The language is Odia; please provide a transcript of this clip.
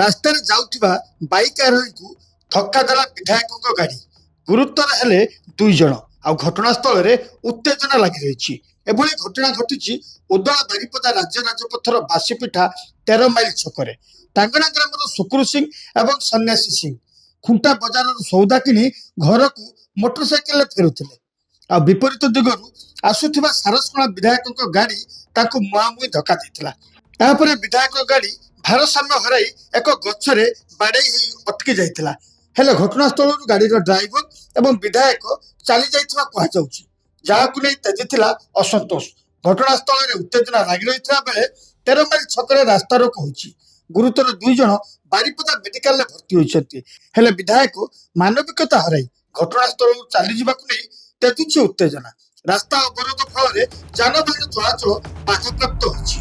ରାସ୍ତାରେ ଯାଉଥିବା ବାଇକ୍ ଆରୋହୀଙ୍କୁ ଧକ୍କା ଦେଲା ବିଧାୟକଙ୍କ ଗାଡ଼ି। ଗୁରୁତର ହେଲେ 2 ଜଣ। ଆଉ ଘଟଣାସ୍ଥଳରେ ଉତ୍ତେଜନା ଲାଗି ରହିଛି। ଏଭଳି ଘଟଣା ଘଟିଛି ଉଦଳା ବାରିପଦା ରାଜ୍ୟ ରାଜପଥର ବାସିପିଠା 13 ମାଇଲ ଛକରେ। ଟାଙ୍ଗଣା ଗ୍ରାମର ଶୁକ୍ରୁ ସିଂ ଏବଂ ସନ୍ନ୍ୟାସୀ ସିଂ ଖୁଣ୍ଟା ବଜାରରୁ ସଉଦା କିଣି ଘରକୁ ମୋଟରସାଇକେଲରେ ଫେରୁଥିଲେ। ଆଉ ବିପରୀତ ଦିଗରୁ ଆସୁଥିବା ସାରସକଣା ବିଧାୟକଙ୍କ ଗାଡ଼ି ତାଙ୍କୁ ମୁହାଁମୁହିଁ ଧକ୍କା ଦେଇଥିଲା। ଏହାପରେ ବିଧାୟକ ଗାଡ଼ି ଭାରସାମ୍ୟ ହରାଇ ଏକ ଗଛରେ ବାଡ଼େଇ ହୋଇ ଅଟକି ଯାଇଥିଲା। ହେଲେ ଘଟଣାସ୍ଥଳରୁ ଗାଡ଼ିର ଡ୍ରାଇଭର ଏବଂ ବିଧାୟକ ଚାଲି ଯାଇଥିବା କୁହାଯାଉଛି, ଯାହାକୁ ନେଇ ତେଜିଥିଲା ଅସନ୍ତୋଷ। ଘଟଣାସ୍ଥଳରେ ଉତ୍ତେଜନା ଲାଗି ରହିଥିବା ବେଳେ 13 ମାଇଲ ଛକରେ ରାସ୍ତାରୋକ ହୋଇଛି। ଗୁରୁତର 2 ଜଣ ବାରିପଦା ମେଡିକାଲରେ ଭର୍ତ୍ତି ହୋଇଛନ୍ତି। ହେଲେ ବିଧାୟକ ମାନବିକତା ହରାଇ ଘଟଣାସ୍ଥଳରୁ ଚାଲିଯିବାକୁ ନେଇ ତେଜୁଛି ଉତ୍ତେଜନା। ରାସ୍ତା ଅବରୋଧ ଫଳରେ ଯାନବାହନ ଚଳାଚଳ ବାଧାପ୍ରାପ୍ତ ହୋଇଛି।